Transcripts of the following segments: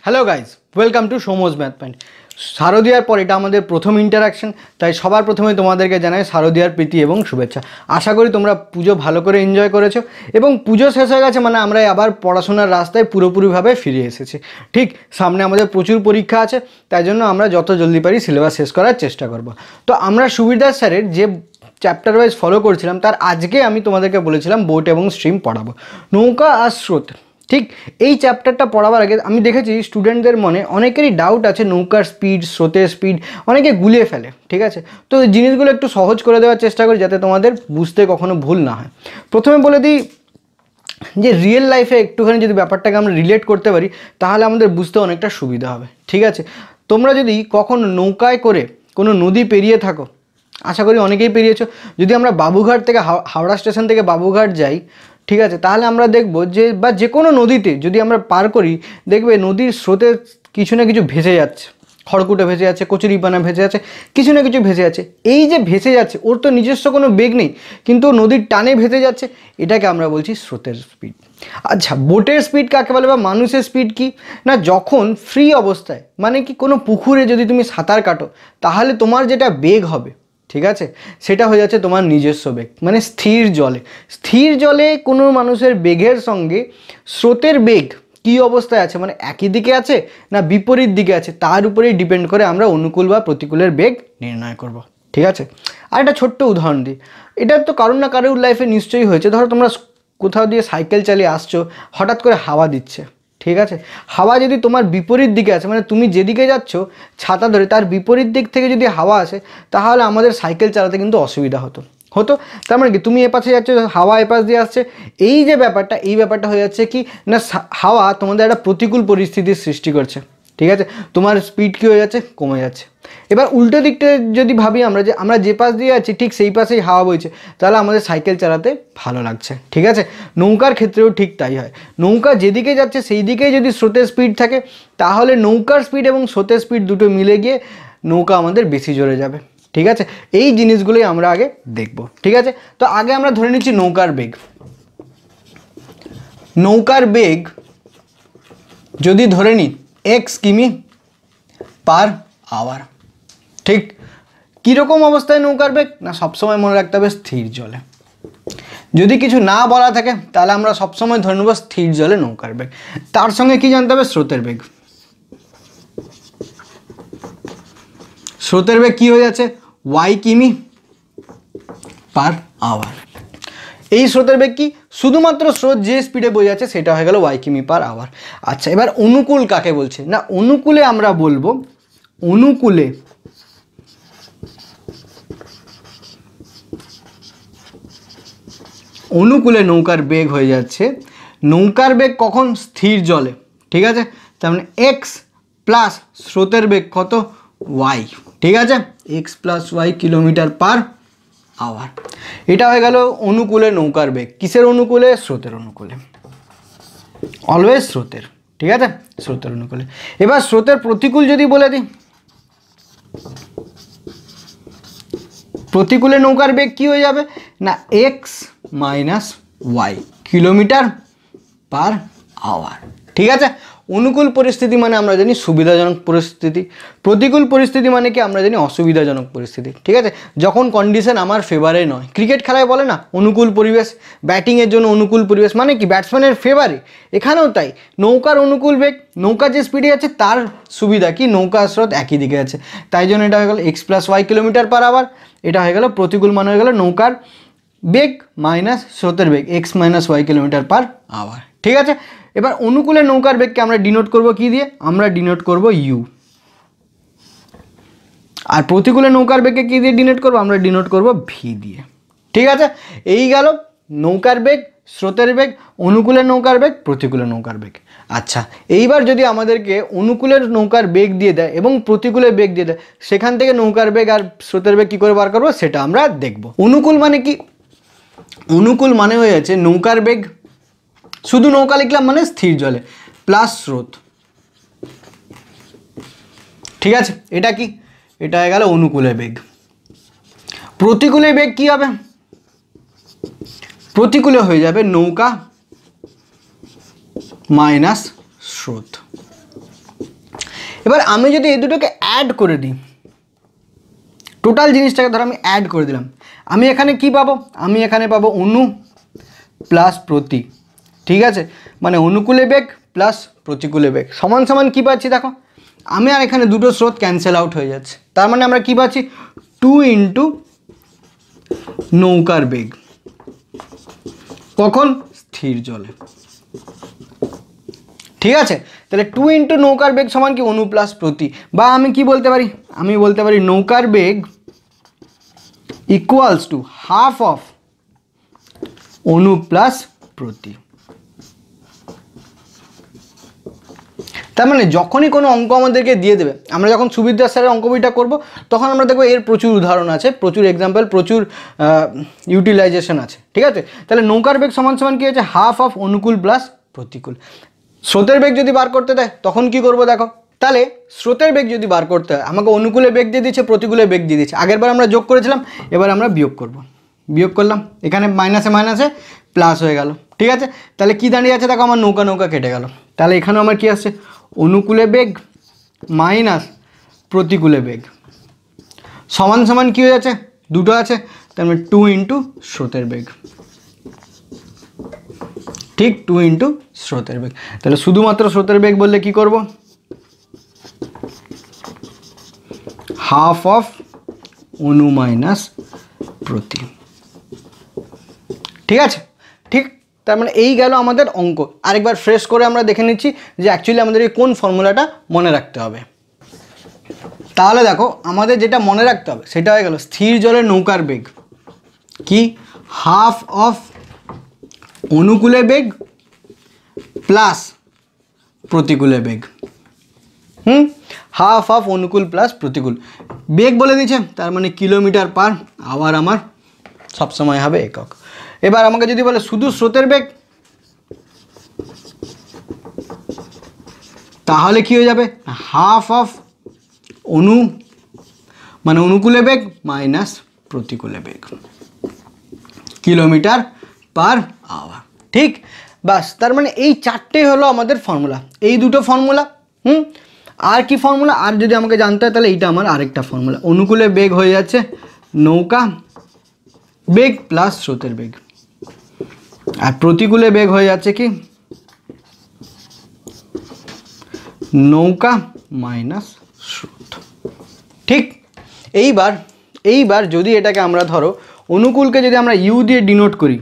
Hello guys, welcome to Somoj math point. শারদীয়ার পর এটা আমাদের প্রথম ইন্টারাকশন, তাই সবার প্রথমে তোমাদেরকে জানাই শারদীয়ার প্রীতি এবং শুভেচ্ছা। আশা করি তোমরা পুজো ভালো করে এনজয় করেছো এবং পুজো শেষ হয়ে গেছে মানে আমরা আবার পড়াশোনার রাস্তায় পুরোপুরিভাবে ফিরে এসেছি। ঠিক সামনে আমাদের প্রচুর পরীক্ষা আছে, তাই জন্য আমরা যত জলদি পারি সিলেবাস শেষ করার চেষ্টা করব। তো আমরা সুবিদাস স্যারের যে চ্যাপ্টার ওয়াইজ ফলো করছিলাম তার আজকে আমি তোমাদেরকে বলেছিলাম বোট এবং স্ট্রিম পড়াবো, নৌকা আর স্রোত। ঠিক এই চ্যাপ্টারটা পড়াবার আগে আমি দেখেছি স্টুডেন্টদের মনে অনেকেরই ডাউট আছে নৌকার স্পিড, স্রোতের স্পিড, অনেকে গুলিয়ে ফেলে। ঠিক আছে, তো এই জিনিসগুলো একটু সহজ করে দেওয়ার চেষ্টা করি যাতে তোমাদের বুঝতে কখনো ভুল না হয়। প্রথমে বলে দিই যে রিয়েল লাইফে একটুখানি যদি ব্যাপারটাকে আমরা রিলেট করতে পারি তাহলে আমাদের বুঝতে অনেকটা সুবিধা হবে। ঠিক আছে, তোমরা যদি কখনো নৌকায় করে কোনো নদী পেরিয়ে থাকো, আশা করি অনেকেই পেরিয়েছো। যদি আমরা বাবুঘাট থেকে হাওড়া স্টেশন থেকে বাবুঘাট যাই, ঠিক আছে, তাহলে আমরা দেখব যে বা যে কোনো নদীতে যদি আমরা পার করি দেখবে নদীর স্রোতে কিছু না কিছু ভেসে যাচ্ছে, খড়কুটে ভেসে যাচ্ছে, কচুরিপানা ভেসে যাচ্ছে, কিছু না কিছু ভেসে যাচ্ছে। এই যে ভেসে যাচ্ছে ওর তো নিজস্ব কোনো বেগ নেই, কিন্তু নদীর টানে ভেসে যাচ্ছে, এটাকে আমরা বলছি স্রোতের স্পিড। আচ্ছা, বোটের স্পিড কাকে বলে বা মানুষের স্পিড কি না, যখন ফ্রি অবস্থায় মানে কি কোনো পুকুরে যদি তুমি সাঁতার কাটো তাহলে তোমার যেটা বেগ হবে, ঠিক আছে, সেটা হয়ে যাচ্ছে তোমার নিজস্ব বেগ। মানে স্থির জলে কোনো মানুষের বেগের সঙ্গে স্রোতের বেগ কী অবস্থায় আছে, মানে একই দিকে আছে না বিপরীত দিকে আছে, তার উপরেই ডিপেন্ড করে আমরা অনুকূল বা প্রতিকূলের বেগ নির্ণয় করব। ঠিক আছে, আর একটা ছোট্ট উদাহরণ দিই, এটা তো কারোর না কারোর লাইফে নিশ্চয়ই হয়েছে। ধরো তোমরা কোথাও দিয়ে সাইকেল চালিয়ে আসছো, হঠাৎ করে হাওয়া দিচ্ছে, ঠিক আছে, হাওয়া যদি তোমার বিপরীত দিকে আছে মানে তুমি যেদিকে যাচ্ছ ছাতা ধরে তার বিপরীত দিক থেকে যদি হাওয়া আসে তাহলে আমাদের সাইকেল চালাতে কিন্তু অসুবিধা হতো। তার মানে কি তুমি এপাশে যাচ্ছ, হাওয়া এপাশ দিয়ে আসছে, এই যে ব্যাপারটা, এই ব্যাপারটা হয়ে যাচ্ছে কি না হাওয়া তোমাদের একটা প্রতিকূল পরিস্থিতির সৃষ্টি করছে। ঠিক আছে, তোমার স্পিড কী হয়ে যাচ্ছে, কমে যাচ্ছে। এবার উল্টো দিকটা যদি ভাবি আমরা যে আমরা যে পাশ দিয়ে আছি ঠিক সেই পাশেই হাওয়া বইছে, তাহলে আমাদের সাইকেল চালাতে ভালো লাগছে। ঠিক আছে, নৌকার ক্ষেত্রেও ঠিক তাই হয়। নৌকা যেদিকে যাচ্ছে সেই দিকেই যদি স্রোতের স্পিড থাকে তাহলে নৌকার স্পিড এবং স্রোতের স্পিড দুটো মিলে গিয়ে নৌকা আমাদের বেশি জোরে যাবে। ঠিক আছে, এই জিনিসগুলোই আমরা আগে দেখব। ঠিক আছে, তো আগে আমরা ধরে নিচ্ছি নৌকার বেগ। নৌকার বেগ যদি ধরে নিই x কিমি পার আওয়ার। ঠিক কীরকম অবস্থায় নৌকার বেগ না, সবসময় মনে রাখতে হবে স্থির জলে। যদি কিছু না বলা থাকে তাহলে আমরা সবসময় ধরে নেব স্থির জলে নৌকার বেগ। তার সঙ্গে কি জানতে হবে, স্রোতের বেগ। স্রোতের বেগ কী হয়ে যাচ্ছে, y কিমি পার আওয়ার। এই স্রোতের বেগ কি, শুধুমাত্র স্রোত যে স্পিডে বয়ে যাচ্ছে সেটা হয়ে গেল y কিমি পার আওয়ার। আচ্ছা, এবার অনুকূল কাকে বলছে না, অনুকূলে আমরা বলবো অনুকূলে নৌকার বেগ হয়ে যাচ্ছে, নৌকার বেগ কখন, স্থির জলে। ঠিক আছে, তার মানে এক্স প্লাস স্রোতের বেগ কত, ওয়াই। ঠিক আছে, X plus Y kilometre per hour. এটা হয়ে গেল অনুকূলে নৌকার বেগ। কিসের অনুকূলে, স্রোতের অনুকূলে, অলওয়েজ স্রোতের। ঠিক আছে, স্রোতের অনুকূলে। এবার স্রোতের প্রতিকূল যদি বলে দিই, প্রতিকূলে নৌকার বেগ কি হয়ে যাবে না, X minus Y kilometre per hour. ঠিক আছে, অনুকূল পরিস্থিতি মানে আমরা জানি সুবিধাজনক পরিস্থিতি, প্রতিকূল পরিস্থিতি মানে কি আমরা জানি অসুবিধাজনক পরিস্থিতি। ঠিক আছে, যখন কন্ডিশন আমার ফেভারে নয়, ক্রিকেট খেলায় বলে না অনুকূল পরিবেশ, ব্যাটিংয়ের জন্য অনুকূল পরিবেশ মানে কি ব্যাটসম্যানের ফেভারে, এখানেও তাই। নৌকার অনুকূল বেগ, নৌকা যে স্পিডে আছে তার সুবিধা কি, নৌকা স্রোত একই দিকে আছে, তাই জন্য এটা হয়ে গেল X plus Y kilometre per hour. এটা হয়ে গেল প্রতিকূল মানে হয়ে গেল নৌকার বেগ মাইনাস স্রোতের বেগ x minus Y kilometre per hour. ঠিক আছে, এবার অনুকূলে নৌকার বেগকে আমরা ডিনোট করব কি দিয়ে, আমরা ডিনোট করব ইউ। আর প্রতিকূলে নৌকার বেগকে কি দিয়ে ডিনোট করব, আমরা ডিনোট করব ভি দিয়ে। ঠিক আছে, এই গেল নৌকার বেগ, স্রোতের বেগ, অনুকূলের নৌকার বেগ, প্রতিকূলের নৌকার বেগ। আচ্ছা, এইবার যদি আমাদেরকে অনুকূলের নৌকার বেগ দিয়ে দেয় এবং প্রতিকূলের বেগ দিয়ে দেয়, সেখান থেকে নৌকার বেগ আর স্রোতের বেগ কী করে বার করবো সেটা আমরা দেখব। অনুকূল মানে কি, অনুকূল মানে হয়ে যাচ্ছে নৌকার বেগ, শুধু নৌকা লিখলাম মানে স্থির জলে, প্লাস স্রোত। ঠিক আছে, এটা কি, এটা হয়ে গেল অনুকূলের বেগ। প্রতিকূলের বেগ কি হবে, প্রতিকূলে হয়ে যাবে নৌকা মাইনাস স্রোত। এবার আমি যদি এই দুটোকে অ্যাড করে দিই, টোটাল জিনিসটাকে ধরো আমি অ্যাড করে দিলাম, আমি এখানে কি পাবো, আমি এখানে পাবো অণু প্লাস প্রতি, ঠিক আছে, মানে অনুকূলে বেগ প্লাস প্রতিকূলে বেগ সমান সমান কী পাচ্ছি দেখো, আমি আর এখানে দুটো স্রোত ক্যান্সেল আউট হয়ে যাচ্ছে, তার মানে আমরা কী পাচ্ছি 2 ইন্টু নৌকার বেগ, কখন, স্থির জলে, ঠিক আছে। তাহলে 2 ইন্টু নৌকার বেগ সমান কি অণু প্লাস প্রতি, বা আমি কি বলতে পারি, আমি বলতে পারি নৌকার বেগ ইকুয়ালস টু হাফ অফ অণু প্লাস প্রতি। তার মানে যখনই কোনো অঙ্ক আমাদেরকে দিয়ে দেবে, আমরা যখন সুবিদ্যা স্যারের অঙ্ক বইটা করবো তখন আমরা দেখবো এর প্রচুর উদাহরণ আছে, প্রচুর এক্সাম্পল, প্রচুর ইউটিলাইজেশন আছে, ঠিক আছে। তাহলে নৌকার বেগ সমান সমান কী হচ্ছে হাফ অফ অনুকূল প্লাস প্রতিকূল। স্রোতের বেগ যদি বার করতে দেয় তখন কি করব দেখো, তাহলে স্রোতের বেগ যদি বার করতে হয় আমাকে অনুকূলে বেগ দিয়ে দিচ্ছে, প্রতিকূলে বেগ দিয়ে দিচ্ছে, আগেরবার আমরা যোগ করেছিলাম, এবার আমরা বিয়োগ করব, বিয়োগ করলাম, এখানে মাইনাসে মাইনাসে প্লাস হয়ে গেল, ঠিক আছে। তাহলে কি দাঁড়িয়ে আছে দেখো, আমার নৌকা নৌকা কেটে গেল, তাহলে এখানেও আমার কি আসছে অনুকূলে বেগ মাইনাস প্রতিকূলে বেগ সমান সমান কী হয়ে যাচ্ছে, দুটো আছে, তার মানে 2 ইন্টু স্রোতের বেগ, ঠিক 2 ইন্টু স্রোতের বেগ। তাহলে শুধুমাত্র স্রোতের বেগ বললে কি করব, হাফ অফ অনু মাইনাস প্রতি, ঠিক আছে, ঠিক। তার মানে এই গেল আমাদের অঙ্ক। আরেকবার ফ্রেশ করে আমরা দেখে নিচ্ছি যে অ্যাকচুয়ালি আমাদের এই কোন ফর্মুলাটা মনে রাখতে হবে। তাহলে দেখো আমাদের যেটা মনে রাখতে হবে সেটা হয়ে গেল স্থির জলের নৌকার বেগ কি হাফ অফ অনুকূলে বেগ প্লাস প্রতিকূলে বেগ, হাফ অফ অনুকূল প্লাস প্রতিকূল বেগ বলে দিয়েছে, তার মানে কিলোমিটার পার আওয়ার আমার সবসময় হবে একক। এবার আমাকে যদি বলে শুধু স্রোতের বেগ, তাহলে কি হয়ে যাবে হাফ অফ অনু মানে অনুকূলে বেগ মাইনাস প্রতিকূলে বেগ কিলোমিটার পার আওয়ার, ঠিক। বাস, তার মানে এই চারটে হলো আমাদের ফর্মুলা, এই দুটো ফর্মুলা। আর কি ফর্মুলা, আর যদি আমাকে জানতে হয় তাহলে এইটা আমার আরেকটা ফর্মুলা, অনুকূলে বেগ হয়ে যাচ্ছে নৌকা বেগ প্লাস স্রোতের বেগ, আর প্রতিকূলে বেগ হয়ে যাচ্ছে কি নৌকা মাইনাস স্রোত, ঠিক। এইবার যদি এটাকে আমরা ধরো অনুকূলকে যদি আমরা ইউ দিয়ে ডিনোট করি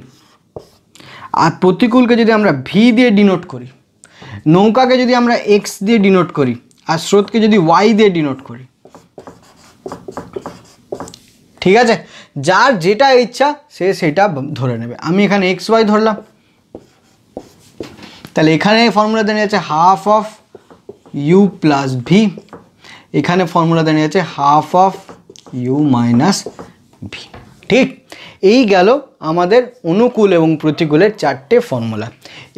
আর প্রতিকূলকে যদি আমরা ভি দিয়ে ডিনোট করি, নৌকাকে যদি আমরা এক্স দিয়ে ডিনোট করি আর স্রোতকে যদি ওয়াই দিয়ে ডিনোট করি, ঠিক আছে, যার যেটা ইচ্ছা সে সেটা ধরে নেবে। আমি এখানে এক্স ওয়াই ধরলাম, তাহলে এখানে ফর্মুলা দাঁড়িয়ে আছে half of you plus V, এখানে ফর্মুলা দাঁড়িয়ে আছে half of you minus V, ঠিক। এই গেল আমাদের অনুকূল এবং প্রতিকূলের চারটে ফর্মুলা।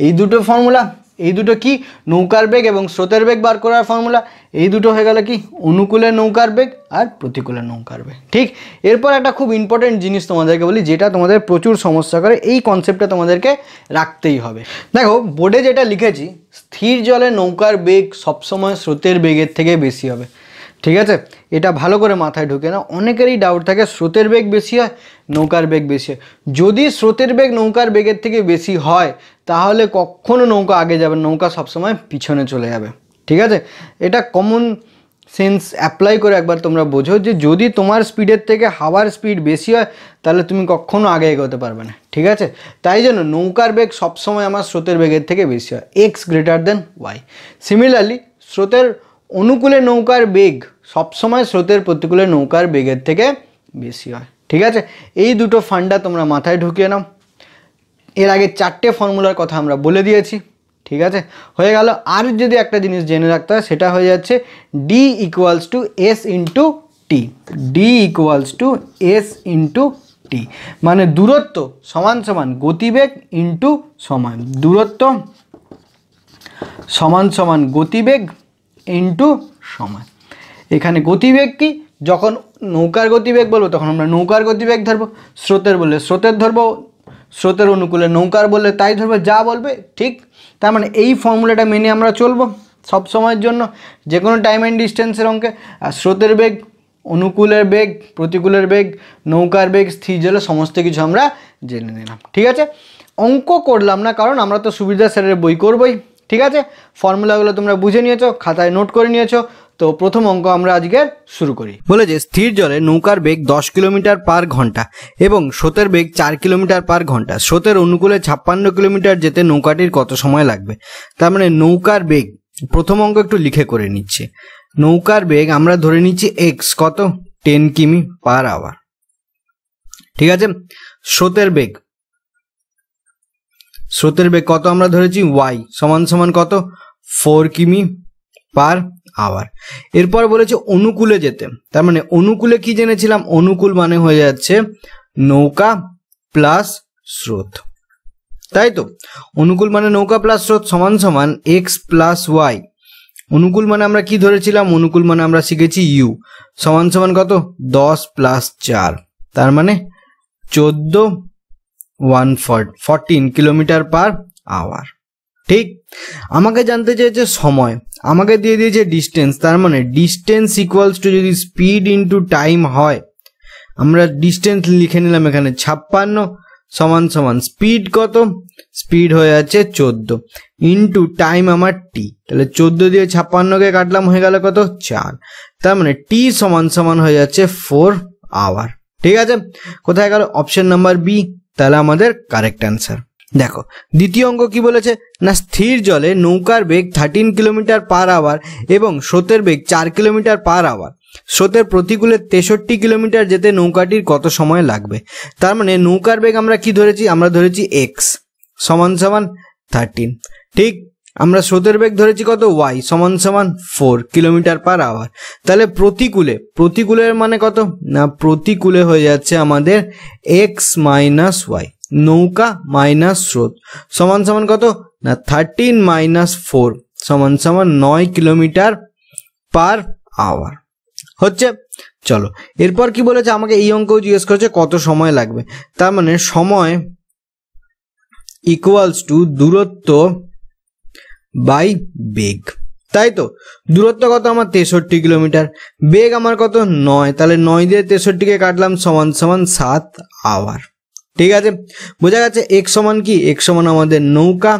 এই দুটো ফর্মুলা, এই দুটো কি নৌকার বেগ এবং স্রোতের বেগ বার করার ফর্মুলা, এই দুটো হয়ে গেল কি অনুকূলের নৌকার বেগ আর প্রতিকূলের নৌকার বেগ, ঠিক। এরপর একটা খুব ইম্পর্টেন্ট জিনিস তোমাদেরকে বলি, যেটা তোমাদের প্রচুর সমস্যা করে, এই কনসেপ্টটা তোমাদেরকে রাখতেই হবে। দেখো বোর্ডে যেটা লিখেছি, স্থির জলে নৌকার বেগ সবসময় স্রোতের বেগের থেকে বেশি হবে, ঠিক আছে, এটা ভালো করে মাথায় ঢুকে না। অনেকেরই ডাউট থাকে স্রোতের বেগ বেশি হয় নৌকার বেগ বেশি হয়, যদি স্রোতের বেগ নৌকার বেগের থেকে বেশি হয় তাহলে কখনো নৌকা আগে যাবে, নৌকা সবসময় পিছনে চলে যাবে, ঠিক আছে। এটা কমন সেন্স অ্যাপ্লাই করে একবার তোমরা বোঝো যে যদি তোমার স্পিডের থেকে হাওয়ার স্পিড বেশি হয় তাহলে তুমি কখনো আগে এগোতে পারবে না, ঠিক আছে। তাই জন্য নৌকার বেগ সবসময় আমার স্রোতের বেগের থেকে বেশি হয়, X greater than Y. Similarly স্রোতের অনুকূলে নৌকার বেগ সবসময় স্রোতের প্রতিকূলে নৌকার বেগের থেকে বেশি হয়, ঠিক আছে। এই দুটো ফান্ডা তোমরা মাথায় ঢুকিয়ে নাও। এর আগে চারটে ফর্মুলার কথা আমরা বলে দিয়েছি, ঠিক আছে, হয়ে গেল। আর যদি একটা জিনিস জেনে রাখতে হয় সেটা হয়ে যাচ্ছে d equals to s into t, d equals to s into t, মানে দূরত্ব সমান সমান গতিবেগ ইন্টু সময়, দূরত্ব সমান সমান গতিবেগ ইন্টু সময়। এখানে গতিবেগ কি, যখন নৌকার গতিবেগ বলবো তখন আমরা নৌকার গতিবেগ ধরবো, স্রোতের বললে স্রোতের ধরবো, স্রোতের অনুকূলে নৌকার বললে তাই ধরবো, যা বলবে ঠিক। তার মানে এই ফর্মুলাটা মেনে আমরা চলবো, সব সময়ের জন্য, যে কোনো টাইম অ্যান্ড ডিস্টেন্সের অঙ্কে। আর স্রোতের বেগ, অনুকূলের বেগ, প্রতিকূলের বেগ, নৌকার বেগ, স্থির জলে সমস্ত কিছু আমরা জেনে নিলাম। ঠিক আছে, অঙ্ক করলাম না কারণ আমরা তো সুবিধা স্যারের বই করবই। ঠিক আছে, ফর্মুলাগুলো তোমরা বুঝে নিয়েছো, খাতায় নোট করে নিয়েছো। তো প্রথম অঙ্ক আমরা আজকে শুরু করি। বলে যে স্থির জলে নৌকার বেগ 10 কিলোমিটার পার ঘন্টা এবং স্রোতের বেগ 4 কিলোমিটার পার ঘন্টা। স্রোতের অনুকূলে 56 কিলোমিটার যেতে নৌকাটির কত সময় লাগবে? তার মানে নৌকার বেগ, প্রথম অঙ্ক একটু লিখে করে নিচ্ছি। নৌকার বেগ আমরা ধরে নিচ্ছি এক্স, কত? 10 কিমি পার আওয়ার। ঠিক আছে, স্রোতের বেগ, স্রোতের বেগ কত আমরা ধরেছি? ওয়াই সমান সমান কত? 4 কিমি পার আওয়ার। এরপর বলেছে অনুকূলে যেতে, তার মানে অনুকূলে কি জেনেছিলাম? অনুকূল মানে হয়ে যাচ্ছে নৌকা প্লাস স্রোত, তাই তো? অনুকূল মানে নৌকা প্লাস স্রোত সমান সমান এক্স প্লাস ওয়াই। অনুকূল মানে আমরা কি ধরেছিলাম? অনুকূল মানে আমরা শিখেছি ইউ, সমান সমান কত? 10 প্লাস 4, তার মানে 14 কিলোমিটার পার আওয়ার। ঠিক, আমাকে জানতে চেয়েছে সময়, আমাকে দিয়ে দিয়েছে ডিস্টেন্স, তার মানে ডিস্টেন্স ইকুয়ালস টু যদি স্পিড ইন্টু টাইম হয়, আমরা ডিস্টেন্স লিখে নিলাম এখানে 56 সমান সমান স্পিড কত? স্পিড হয়ে যাচ্ছে 14 ইন্টু টাইম আমার টি, তাহলে 14 দিয়ে 56কে কাটলাম, হয়ে গেল কত? 4, তার মানে টি সমান সমান হয়ে যাচ্ছে 4 আওয়ার। ঠিক আছে, কোথায় গেল? অপশন নাম্বার বি, তাহলে আমাদের কারেক্ট অ্যান্সার। দেখো দ্বিতীয় অঙ্ক কি বলেছে না, স্থির জলে নৌকার বেগ 13 কিলোমিটার পার আওয়ার এবং স্রোতের বেগ 4 কিলোমিটার পার আওয়ার। স্রোতের প্রতিকূলে 63 কিলোমিটার যেতে নৌকাটির কত সময় লাগবে? তার মানে নৌকার বেগ আমরা কি ধরেছি? আমরা ধরেছি এক্স সমান সমান 13। ঠিক, আমরা স্রোতের বেগ ধরেছি কত? ওয়াই সমান সমান 4 কিলোমিটার পার আওয়ার। তাহলে প্রতিকূলে, প্রতিকূলের মানে কত না? প্রতিকূলে হয়ে যাচ্ছে আমাদের এক্স মাইনাস ওয়াই, নৌকা মাইনাস স্রোত সমান সমান কত না? 13 মাইনাস 4 সমান সমান 9 কিলোমিটার পার আওয়ার হচ্ছে। চলো এরপর কি বলেছে, আমাকে এই অঙ্কও জিজ্ঞেস করেছে কত সময় লাগবে। তার মানে সময় ইকুয়ালস টু দূরত্ব বাই বেগ, তাই তো? দূরত্ব কত আমার? 63 কিলোমিটার, বেগ আমার কত? 9, তাহলে 9 দিয়ে 63কে কাটলাম, সমান সমান 7 আওয়ার। ঠিক আছে, বোঝা গেছে এক্স সমান কি? এক্স সমান আমাদের নৌকা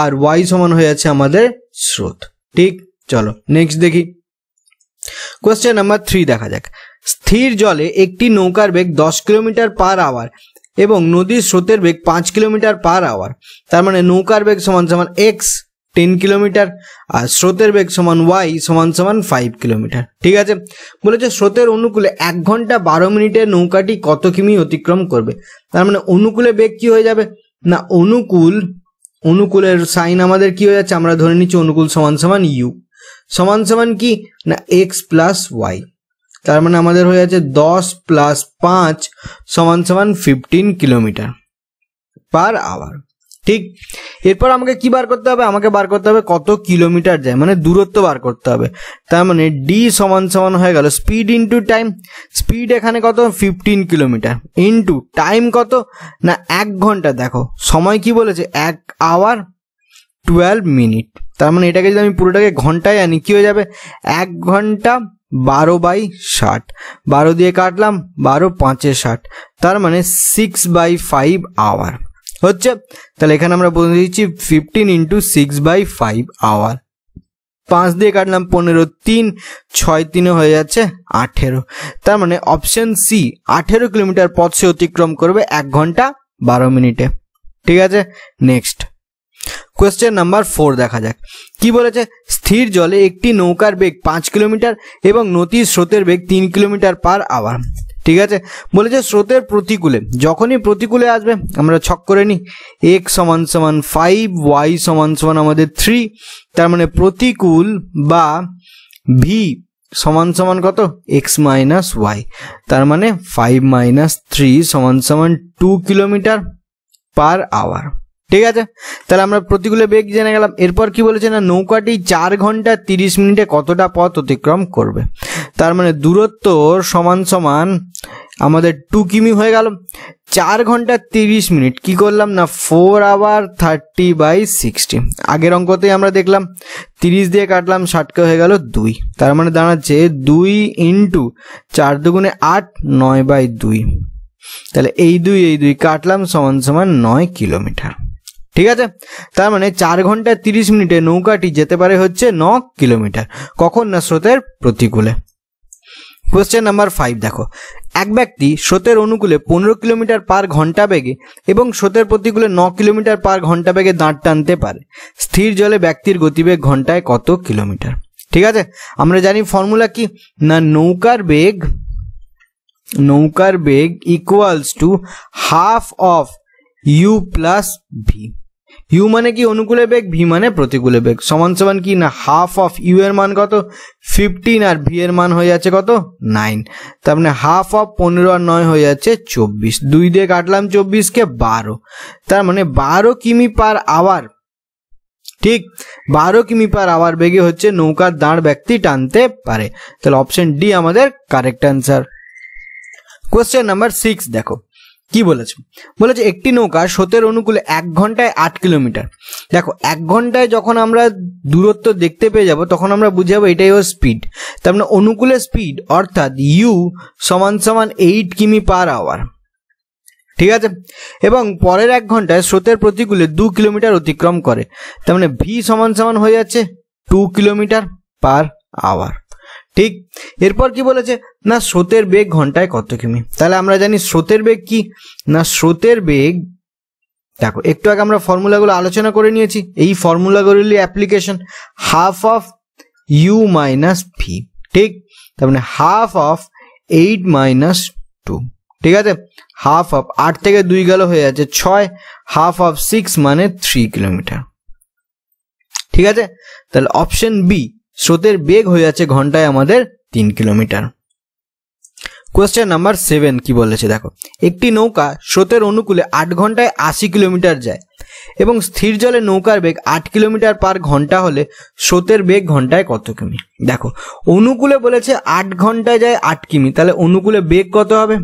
আর ওয়াই সমান হয়ে যাচ্ছে আমাদের স্রোত। ঠিক, চলো নেক্সট দেখি। কোয়েশ্চেন নাম্বার 3 দেখা যাক। স্থির জলে একটি নৌকার বেগ 10 কিলোমিটার পার আওয়ার এবং নদীর স্রোতের বেগ 5 কিলোমিটার পার আওয়ার। তার মানে নৌকার বেগ সমান সমান এক্স 10 কিলোমিটার আর স্রোতের বেগ সমান ওয়াই সমান সমান 5 কিলোমিটার। ঠিক আছে, বলেছে স্রোতের অনুকূলে 1 ঘন্টা 12 মিনিটে নৌকাটি কত কিমি অতিক্রম করবে? তার মানে অনুকূলে বেগ কি হয়ে যাবে না? অনুকূল, অনুকূলের সাইন আমাদের কি হয়ে যাচ্ছে? আমরা ধরে নিচ্ছি অনুকূল সমান সমান ইউ, সমান সমান কি না? এক্স প্লাস ওয়াই, তার মানে আমাদের হয়ে যাচ্ছে 10 প্লাস 5 সমান সমান 15 কিলোমিটার পার আওয়ার। ঠিক, এরপর আমাকে কি বার করতে হবে? আমাকে বার করতে হবে কত কিলোমিটার যায়, মানে দূরত্ব বার করতে হবে। তার মানে ডি সমান সমান হয়ে গেল স্পিড ইন্টু টাইম। স্পিড এখানে কত? 15 কিলোমিটার ইন্টু টাইম কত না? 1 ঘন্টা। দেখো সময় কি বলেছে? 1 আওয়ার 12 মিনিট, তার মানে এটাকে যদি আমি পুরোটাকে ঘন্টায় আনি কি হয়ে যাবে? 1 ঘন্টা 12/60, 12 দিয়ে কাটলাম, 12 5 60, তার মানে 6/5 আওয়ার হচ্ছে। তাহলে এখানে আমরা বলে দিচ্ছি 15 ইন্টু 6/5 আওয়ার। 5 দিয়ে কাটলাম 15, 3 6 3 হয়ে যাচ্ছে 18, তার মানে অপশন সি 18 কিলোমিটার পথ সে অতিক্রম করবে 1 ঘন্টা 12 মিনিটে। ঠিক আছে, নেক্সট কোয়েশ্চেন নাম্বার 4 দেখা যাক কি বলেছে। স্থির জলে একটি নৌকার বেগ 5 কিলোমিটার এবং নদীর স্রোতের বেগ 3 কিলোমিটার পার আওয়ার। ঠিক আছে, বলেছে স্রোতের প্রতিকূলে, যখনই প্রতিকূলে আসবে আমরা ছক করে নিই, এক্স সমান সমান 5, ওয়াই সমান সমান আমাদের 3, তার মানে প্রতিকূল বা ভি সমান সমান কত? এক্স মাইনাস ওয়াই, তার মানে 5 মাইনাস 3 সমান সমান 2 কিলোমিটার পার আওয়ার। ঠিক আছে, তাহলে আমরা প্রতিকূলে বেগ জেনে গেলাম। এরপর কি বলেছে না, নৌকাটি 4 ঘন্টা 30 মিনিটে কতটা পথ অতিক্রম করবে? তার মানে দূরত্ব সমান সমান আমাদের 2 কিমি হয়ে গেল। 4 ঘন্টা 30 মিনিট কি করলাম না 4 আওয়ার 30/60। আগের অঙ্কতেই আমরা দেখলাম 30 দিয়ে কাটলাম 60 হয়ে গেল 2, তার মানে দাঁড়াচ্ছে 2 ইন্টু 4 দুগুণে 8, 9/2। তাহলে এই 2 কাটলাম সমান সমান 9 কিলোমিটার। ঠিক আছে, তার মানে 4 ঘন্টা 30 মিনিটে নৌকাটি যেতে পারে হচ্ছে 9 কিলোমিটার। কখন না স্রোতের প্রতিকূলে। কোশ্চেন নাম্বার 5 দেখো, এক ব্যক্তি স্রোতের অনুকূলে 15 কিলোমিটার পার ঘন্টা বেগে এবং স্রোতের প্রতিকূলে 9 কিলোমিটার পার ঘন্টা বেগে দাঁড় টানতে পারে। স্থির জলে ব্যক্তির গতিবেগ ঘন্টায় কত কিলোমিটার? ঠিক আছে, আমরা জানি ফর্মুলা কি না নৌকার বেগ equals to half of you plus v. U মানে কি অনুকূলে বেগ, ভি মানে প্রতিকূলে বেগ, সমান সমান কি না হাফ অফ ইউ এর মান কত 15 আর ভি এর মান হয়ে যাচ্ছে কত 9। তার মানে হাফ অফ 15 আর 9 হয়ে যাচ্ছে 24। 2 দিয়ে কাটলাম 24 কে 12, তার মানে 12 কিমি পার আওয়ার। ঠিক, 12 কিমি পার আওয়ার বেগে হচ্ছে নৌকার দাঁড় ব্যক্তি টানতে পারে। তাহলে অপশন ডি আমাদের কারেক্ট অ্যান্সার। কোশ্চেন নাম্বার 6 দেখো কি বলেছে, বলেছে একটি নৌকা স্রোতের অনুকূলে 1 ঘন্টায় 8 কিলোমিটার। দেখো 1 ঘন্টায় যখন আমরা দূরত্ব দেখতে পেয়ে যাব তখন আমরা বুঝে যাবো এটাই ওর স্পিড। তার মানে অনুকূলে স্পিড অর্থাৎ ইউ সমান সমান 8 কিমি পার আওয়ার। ঠিক আছে, এবং পরের 1 ঘন্টায় স্রোতের প্রতিকূলে 2 কিলোমিটার অতিক্রম করে। তার মানে ভি সমান সমান হয়ে যাচ্ছে 2 কিলোমিটার পার আওয়ার। ঠিক, এরপর কি বলেছে না স্রোতের বেগ ঘন্টায় কত কিমি। তাহলে আমরা জানি স্রোতের বেগ কি না স্রোতের বেগ, দেখো একটু আগে আমরা ফর্মুলাগুলো আলোচনা করে নিয়েছি, এই ফর্মুলাগুলি application half of you minus V. ঠিক, তার মানে হাফ অফ 8 মাইনাস 2। ঠিক আছে, হাফ অফ 8 থেকে 2 গেল হয়ে যাচ্ছে 6, হাফ অফ 6 মানে 3 কিলোমিটার। ঠিক আছে, তাহলে অপশন বি স্রোতের বেগ হয়ে যাচ্ছে ঘন্টায় আমাদের 3 কিলোমিটার। কোয়েশ্চেন নাম্বার 7 কি বলেছে দেখো, একটি নৌকা স্রোতের অনুকূলে 8 ঘন্টায় 80 কিলোমিটার যায় এবং স্থির জলে নৌকার বেগ 8 কিলোমিটার পার ঘন্টা হলে স্রোতের বেগ ঘন্টায় কত কিমি। দেখো অনুকূলে বলেছে 8 ঘন্টায় যায় 8 কিমি, তাহলে অনুকূলে বেগ কত হবে,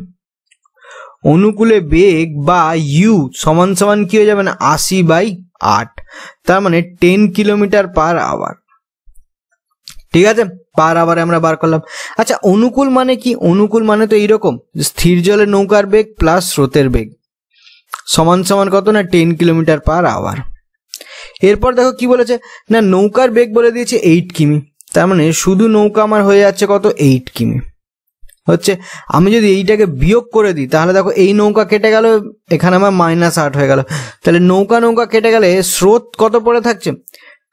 অনুকূলে বেগ বা ইউ সমান সমান কি হয়ে যাবে না 80/8, তার মানে 10 কিলোমিটার পার আওয়ার। ঠিক আছে, পার আওয়ারে আমরা বার করলাম। আচ্ছা অনুকূল মানে কি, অনুকূল মানে তো এইরকম স্থির জলে নৌকার বেগ প্লাস স্রোতের বেগ সমান সমান কত না 10 কিলোমিটার পার আওয়ার। এরপর দেখো কি বলেছে না নৌকার বেগ বলে দিয়েছে 8 কিমি, তার মানে শুধু নৌকা আমার হয়ে যাচ্ছে কত 8 কিমি হচ্ছে। আমি যদি এইটাকে বিয়োগ করে দিই তাহলে দেখো এই নৌকা কেটে গেল, এখানে আমার -8 হয়ে গেল। তাহলে নৌকা কেটে গেলে স্রোত কত পড়ে থাকছে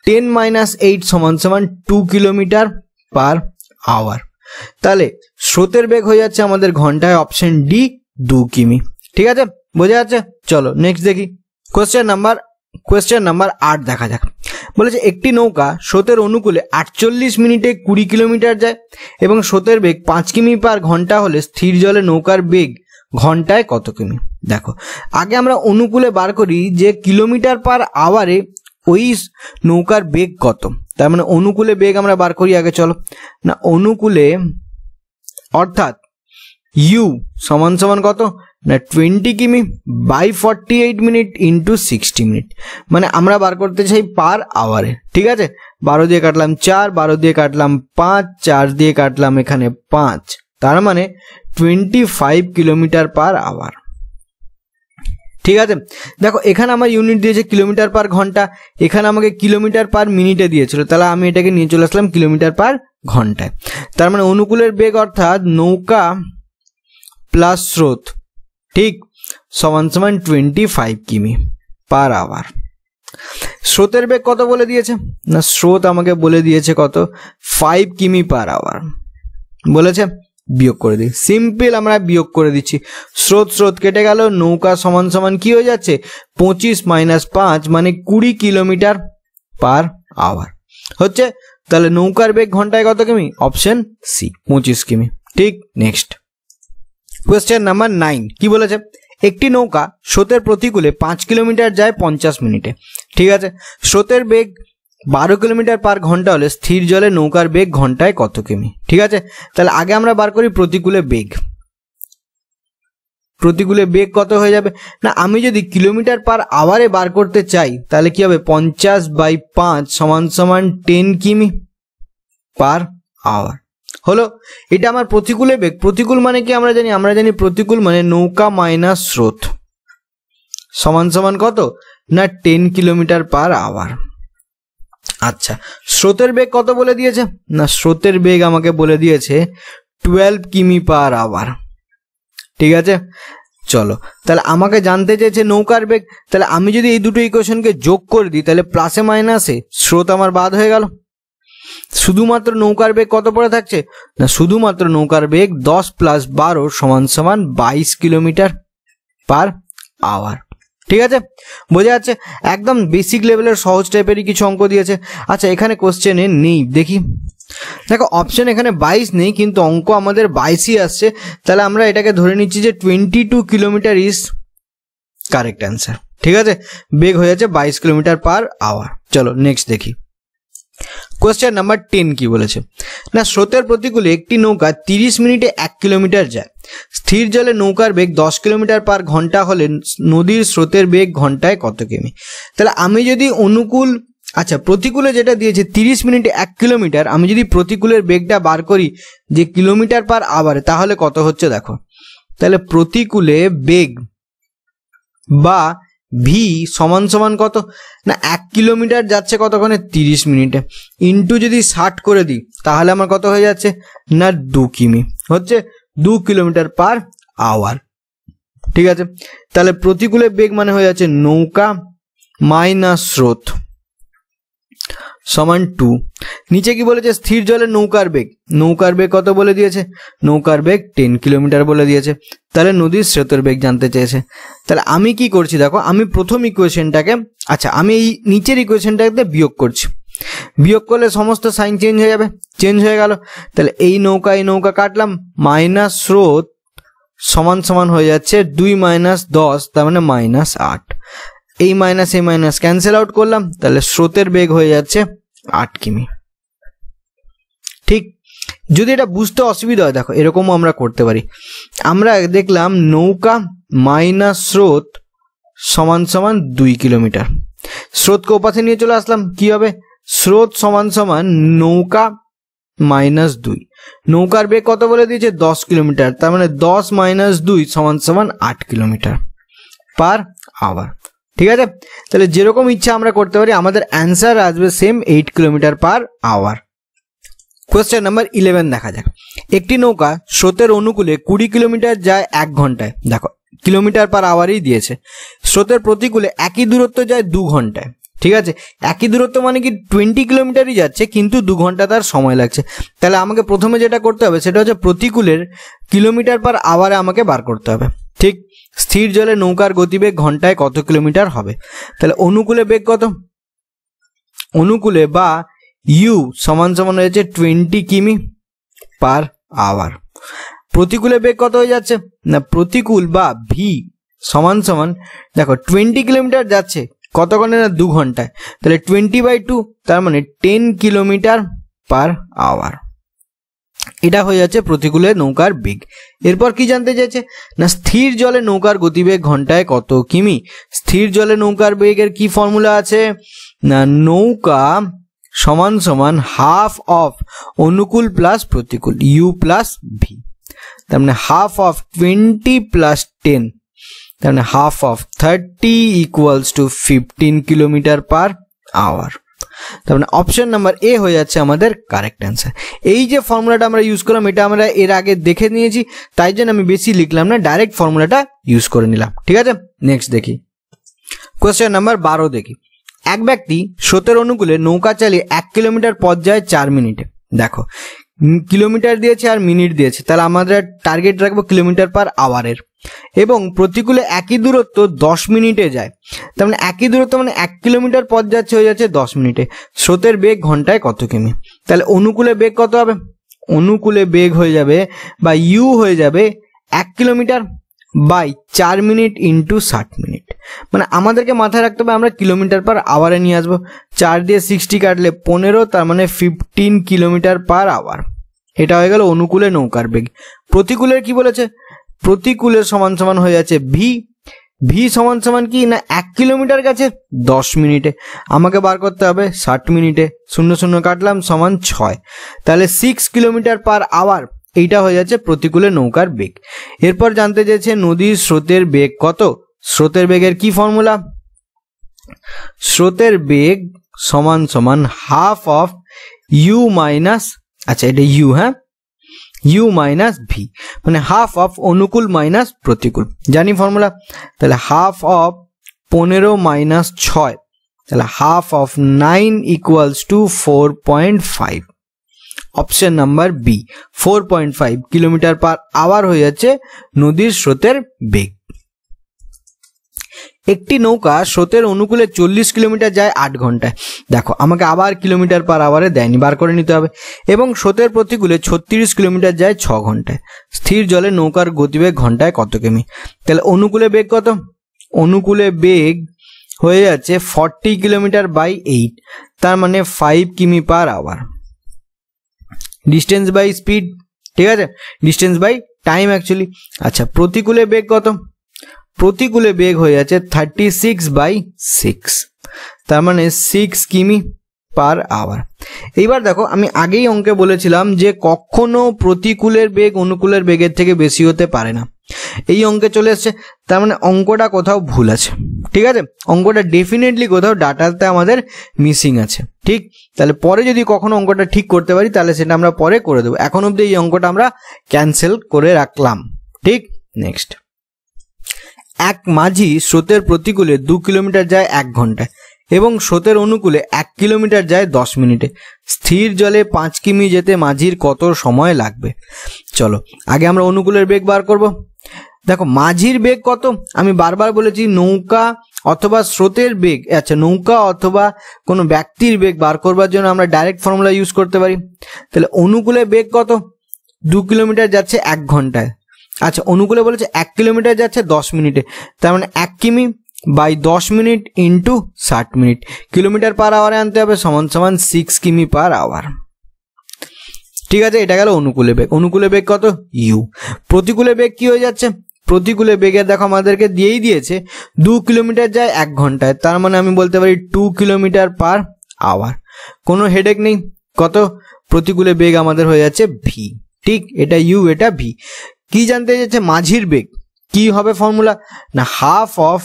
10 - 8 সমান সমান 2 কিলোমিটার পার আওয়ার। তাহলে স্রোতের বেগ হয়ে যাচ্ছে আমাদের ঘন্টায় অপশন ডি 2 কিমি। ঠিক আছে, বোঝা যাচ্ছে। চলো নেক্সট দেখি কোয়েশ্চেন নাম্বার 8 দেখা যাক। বলেছে একটি নৌকা স্রোতের অনুকূলে 48 মিনিটে 20 কিলোমিটার যায় এবং স্রোতের বেগ 5 কিমি পার ঘন্টা হলে স্থির জলে নৌকার বেগ ঘন্টায় কত কিমি। দেখো আগে আমরা অনুকূলে বার করি যে কিলোমিটার পার আওয়ারে ওই নৌকার বেগ কত, তার মানে অনুকূলে বেগ আমরা বার করি আগে। চলো না অনুকূলে অর্থাৎ ইউ সমান সমান কত না 20 কিমি বাই 48 মিনিট ইন্টু 60 মিনিট, মানে আমরা বার করতে চাই পার আওয়ারে। ঠিক আছে, 12 দিয়ে কাটলাম 4, 12 দিয়ে কাটলাম 5, 4 দিয়ে কাটলাম এখানে 5, তার মানে 25 কিলোমিটার পার আওয়ার। ঠিক আছে, দেখো এখানে আমার ইউনিট দিয়েছে কিলোমিটার পার ঘন্টা, এখানে আমাকে কিলোমিটার পার মিনিটে দিয়েছিল, তাহলে আমি এটাকে নিয়ে চলে আসলাম কিলোমিটার পার ঘন্টায়। তার মানে অনুকূলের বেগ অর্থাৎ নৌকা প্লাস স্রোত ঠিক সমান সমান 25 কিমি পার আওয়ার। স্রোতের বেগ কত বলে দিয়েছে না স্রোত আমাকে বলে দিয়েছে কত 5 কিমি পার আওয়ার বলেছে। বিয়োগ করে দিই, সিম্পল আমরা বিয়োগ করে দিচ্ছি। স্রোত কেটে গেল, নৌকা সমান সমান কি হয়ে যাচ্ছে 25 - 5 মানে 20 কিলোমিটার পার আওয়ার হচ্ছে। তাহলে নৌকার বেগ ঘন্টায় কত কিমি, অপশন সি 25 কিমি। ঠিক, নেক্সট কোয়েশ্চেন নাম্বার 9 কি বলেছে, একটি নৌকা স্রোতের প্রতিকূলে 5 কিলোমিটার যায় 50 মিনিটে। ঠিক আছে, স্রোতের বেগ 12 কিলোমিটার পার ঘন্টা হলে স্থির জলে নৌকার বেগ ঘন্টায় কত কিমি। ঠিক আছে, তাহলে আগে আমরা বার করি প্রতিকূলে বেগ। প্রতিকূলে বেগ কত হয়ে যাবে না, আমি যদি কিলোমিটার পার আওয়ারে বার করতে চাই তাহলে কি হবে 50/5 = 10 কিমি পার আওয়ার হলো। এটা আমার প্রতিকূলে বেগ। প্রতিকূল মানে কি আমরা জানি প্রতিকূল মানে নৌকা মাইনাস স্রোত সমান কত না 10 কিলোমিটার পার আওয়ার। আচ্ছা, স্রোতের বেগ কত বলে দিয়েছে না, স্রোতের বেগ আমাকে বলে দিয়েছে 12 কিমি পার আওয়ার। ঠিক আছে, চলো তাহলে আমাকে জানতে চেয়েছে নৌকার বেগ। তাহলে আমি যদি এই দুটো ইকুয়েশনকে যোগ করে দিই তাহলে প্লাসে মাইনাসে স্রোত আমার বাদ হয়ে গেল। শুধুমাত্র নৌকার বেগ কত পড়ে থাকছে না, শুধুমাত্র নৌকার বেগ 10 + 12 = 22 কিলোমিটার পার আওয়ার। ঠিক আছে, বোঝা যাচ্ছে, একদম বেসিক লেভেলের সহজ টাইপেরই কিছু অঙ্ক দিয়েছে। আচ্ছা, এখানে কোশ্চেনে নেই, দেখি, দেখো অপশন এখানে 22 নেই কিন্তু অঙ্ক আমাদের 22ই আসছে। তাহলে আমরা এটাকে ধরে নিচ্ছি যে 22 কিলোমিটার ইজ কারেক্ট অ্যান্সার। ঠিক আছে, বেগ হয়ে যাচ্ছে 22 কিলোমিটার পার আওয়ার। চলো নেক্সট দেখি। কোয়েশ্চেন নাম্বার 10 কি বলেছে না, স্রোতের প্রতিকূলে একটি নৌকা 30 মিনিটে 1 কিলোমিটার যায়। স্থির জলে নৌকার বেগ 10 কিলোমিটার পার ঘন্টা হলে নদীর স্রোতের বেগ ঘন্টায় কত কিমি। তাহলে আমি যদি অনুকূল, আচ্ছা প্রতিকূলে যেটা দিয়েছে 30 মিনিটে 1 কিলোমিটার, আমি যদি প্রতিকূলের বেগটা বার করি যে কিলোমিটার পার আওয়ারে তাহলে কত হচ্ছে দেখো। তাহলে প্রতিকূলে বেগ বা ভি সমান কত না, 1 কিলোমিটার যাচ্ছে কতক্ষণে 30 মিনিটে, ইন্টু যদি 60 করে দিই তাহলে আমার কত হয়ে যাচ্ছে না 2 কিমি, হচ্ছে 2 কিলোমিটার পার আওয়ার। ঠিক আছে, তাহলে প্রতিকূলে বেগ মানে হয়ে যাচ্ছে নৌকা মাইনাস স্রোত সমান 2। নিচে কি বলেছে স্থির জলে নৌকার বেগ, নৌকার বেগ কত বলে দিয়েছে, নৌকার বেগ 10 কিলোমিটার বলে দিয়েছে। তাহলে নদীর স্রোতের বেগ জানতে চেয়েছে। তাহলে আমি কি করছি দেখো, আমি প্রথম ইকুয়েশনটাকে, আচ্ছা আমি এই নিচের ইকুয়েশনটাকে বিয়োগ করছি। বিয়োগ করলে সমস্ত সাইন চেঞ্জ হয়ে যাবে, চেঞ্জ হয়ে গেল। তাহলে এই নৌকা কাটলাম, মাইনাস স্রোত সমান হয়ে যাচ্ছে 2 - 10 তার মানে -8। এই মাইনাস ক্যান্সেল আউট করলাম, তাহলে স্রোতের বেগ হয়ে যাচ্ছে 8 কিমি। ঠিক, যদি এটা বুঝতে অসুবিধা হয় দেখো এরকমও আমরা করতে পারি। আমরা দেখলাম নৌকা মাইনাস স্রোত সমান 2 কিলোমিটার, স্রোতকে ওপাশে নিয়ে চলে আসলাম, কি হবে স্রোত সমান নৌকা -2, নৌকার বেগ কত বলে দিয়েছে 10 কিলোমিটার, তার মানে 10 - 2 = 8 কিলোমিটার পার আওয়ার। ঠিক আছে, তাহলে যেরকম ইচ্ছা আমরা করতে পারি, আমাদের অ্যান্সার আসবে same 8 kilometre per hour. Question number 11 দেখা যাক। একটি নৌকা স্রোতের অনুকূলে 20 কিলোমিটার যায় 1 ঘন্টায়, দেখো কিলোমিটার পার আওয়ারই দিয়েছে। স্রোতের প্রতিকূলে একই দূরত্ব যায় 2 ঘন্টায়। ঠিক আছে, একই দূরত্ব মানে কি 20 কিলোমিটারই যাচ্ছে কিন্তু 2 ঘন্টা তার সময় লাগছে। তাহলে আমাকে প্রথমে যেটা করতে হবে সেটা হচ্ছে প্রতিকূলের কিলোমিটার পার আওয়ারে আমাকে বার করতে হবে। ঠিক, স্থির জলে নৌকার গতিবেগ ঘন্টায় কত কিলোমিটার হবে। তাহলে অনুকূলে বেগ কত, অনুকূলে বা ইউ সমান হয়েছে 20 কিমি পার আওয়ার। প্রতিকূলে বেগ কত হয়ে যাচ্ছে না, প্রতিকূল বা ভি সমান দেখো 20 কিলোমিটার যাচ্ছে কতক্ষণে না 2 ঘন্টায়, তাহলে 20/2 তার মানে 10 কিলোমিটার পার আওয়ার। এটা হয়ে যাচ্ছে প্রতিকূলে নৌকার বেগ। এরপর কি জানতে চাইছে না, স্থির জলে নৌকার গতিবেগ ঘন্টায় কত কিমি। স্থির জলে নৌকার বেগের কি ফর্মুলা আছে না, নৌকা সমান হাফ অফ অনুকূল প্লাস প্রতিকূল ইউ প্লাস ভি, তার মানে হাফ অফ 20 + 10, তার মানে half of 30 = 15 kilometre per hour. তার মানে অপশন নাম্বার এ হয়ে যাচ্ছে আমাদের কারেক্ট অ্যান্সার। এই যে ফর্মুলাটা আমরা ইউজ করলাম এটা আমরা এর আগে দেখে নিয়েছি, তাই জন্য আমি বেশি লিখলাম না, ডাইরেক্ট ফর্মুলাটা ইউজ করে নিলাম। ঠিক আছে, নেক্সট দেখি। কোয়েশ্চেন নাম্বার 12 দেখি। এক ব্যক্তি স্রোতের অনুকূলে নৌকা চালিয়ে 1 কিলোমিটার পথ যায় 4 মিনিটে। দেখো কিলোমিটার দিয়েছে আর মিনিট দিয়েছে, তাহলে আমাদের টার্গেট রাখবো কিলোমিটার পার আওয়ারের, এবং প্রতিকূলে একই দূরত্ব 10 মিনিটে যায়। তার মানে একই দূরত্ব মানে 1 কিলোমিটার পথ যাচ্ছে হয়ে যাচ্ছে 10 মিনিটে। স্রোতের বেগ ঘন্টায় কত কিমি। তাহলে অনুকূলে বেগ কত হবে, অনুকূলে বেগ হয়ে যাবে বা ইউ হয়ে যাবে 1 kilometre by 4 minute into 60 minute. মানে আমাদেরকে মাথায় রাখতে হবে আমরা কিলোমিটার পার আওয়ারে নিয়ে আসবো। 4 দিয়ে 60 কাটলে 15, তার মানে 15 কিলোমিটার পার আওয়ার। এটা হয়ে গেল অনুকূলে নৌকার বেগ। প্রতিকূলের কি বলেছে? প্রতিকূলের সমান সমান হয়ে যাচ্ছে ভি। ভি সমান সমান কি না 1 কিলোমিটার গেছে 10 মিনিটে, আমাকে বার করতে হবে 60 মিনিটে। 0 0 কাটলাম সমান 6, তাহলে 6 কিলোমিটার পার আওয়ার। এইটা হয়ে যাচ্ছে প্রতিকূলে নৌকার বেগ। এরপর জানতে চেয়েছে নদীর স্রোতের বেগ কত। স্রোতের বেগের কি ফর্মুলা? স্রোতের বেগ সমান সমান হাফ অফ ইউ মাইনাস, আচ্ছা এটা ইউ, হ্যাঁ, ইউ মাইনাস ভি, মানে হাফ অফ অনুকূল মাইনাস প্রতিকূল। জানি ফর্মুলা, তাহলে হাফ অফ 15 মাইনাস 6, তাহলে half of 9 equals to 4.5। Option number B 4.5 kilometre per hour হয়ে যাচ্ছে নদীর স্রোতের বেগ। একটি নৌকা স্রোতের অনুকূলে 40 কিলোমিটার যায় 8 ঘন্টায়। দেখো আমাকে আবার কিলোমিটার পার আওয়ারে দেয়নি, বার করে নিতে হবে। এবং স্রোতের প্রতিকূলে 36 কিলোমিটার যায় 6 ঘন্টায়। স্থির জলে নৌকার গতিবেগ ঘন্টায় কত কিমি? তাহলে অনুকূলে বেগ কত? অনুকূলে বেগ হয়ে যাচ্ছে 40 কিলোমিটার বাই 8, তার মানে 5 কিমি per hour. Distance by speed, ঠিক আছে, ডিস্টেন্স বাই টাইম অ্যাকচুয়ালি। আচ্ছা প্রতিকূলে বেগ কত? প্রতিকূলে বেগ হয়ে যাচ্ছে 36/6, তার মানে 6 কিমি পার আওয়ার। এইবার দেখো আমি আগেই অঙ্কে বলেছিলাম যে কখনো প্রতিকূলের বেগ অনুকূলের বেগের থেকে বেশি হতে পারে না। এই অঙ্কে চলে এসছে, তার মানে অঙ্কটা কোথাও ভুল আছে, ঠিক আছে, অঙ্কটা ডেফিনেটলি কোথাও ডাটাতে আমাদের মিসিং আছে। ঠিক, তাহলে পরে যদি কখনো অঙ্কটা ঠিক করতে পারি তাহলে সেটা আমরা পরে করে দেবো। এখন অবধি এই অঙ্কটা আমরা ক্যান্সেল করে রাখলাম। ঠিক, নেক্সট। এক মাঝি স্রোতের প্রতিকূলে 2 কিলোমিটার যায় 1 ঘন্টায় এবং স্রোতের অনুকূলে 1 কিলোমিটার যায় 10 মিনিটে। স্থির জলে 5 কিমি যেতে মাঝির কত সময় লাগবে? চলো আগে আমরা অনুকূলের বেগ বার করব। দেখো মাঝির বেগ কত, আমি বারবার বলেছি নৌকা অথবা স্রোতের বেগ, আচ্ছা নৌকা অথবা কোনো ব্যক্তির বেগ বার করবার জন্য আমরা ডাইরেক্ট ফর্মুলা ইউজ করতে পারি। তাহলে অনুকূলে বেগ কত? 2 কিলোমিটার যাচ্ছে 1 ঘন্টায়। আচ্ছা অনুকূলে বলেছে 1 কিলোমিটার যাচ্ছে 10 মিনিটে, তার মানে 1 কিমি by 10 minute into 60 minute, kilometre per আওয়ারে আনতে হবে, সমান সমান 6 কিমি পার আওয়ার। ঠিক আছে, এটা গেল অনুকূলে বেগ। অনুকূলে বেগ কত? ইউ। প্রতিকূলে বেগ কি হয়ে যাচ্ছে? প্রতিকূলে বেগের দেখো আমাদেরকে দিয়েই দিয়েছে 2 কিলোমিটার যায় 1 ঘন্টায়, তার মানে আমি বলতে পারি 2 কিলোমিটার পার আওয়ার। কোনো হেডেক নেই। কত? প্রতিকূলে বেগ আমাদের হয়ে যাচ্ছে ভি। ঠিক, এটা ইউ এটা ভি। কি জানতে চাইছে? মাঝির বেগ। কি হবে ফর্মুলা? না half of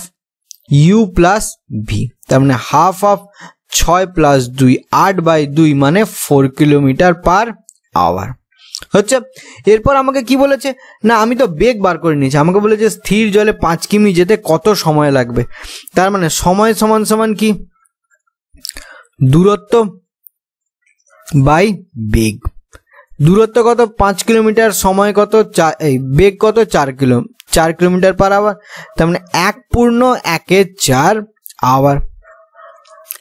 you plus V, তার মানে হাফ অফ 6 প্লাস 2 8/2 মানে 4 কিলোমিটার পার আওয়ার হচ্ছে। এরপর আমাকে কি বলেছে? না আমি তো বেগ বার করে নিয়েছি, আমাকে বলেছে স্থির জলে 5 কিমি যেতে কত সময় লাগবে। তার মানে সময় সমান সমান কি? দূরত্ব বাই বেগ। দূরত্ব কত? 5 কিলোমিটার, সময় কত? বেগ কত? 4 কিলোমিটার পার আওয়ার, তার মানে 1/4 আওয়ার।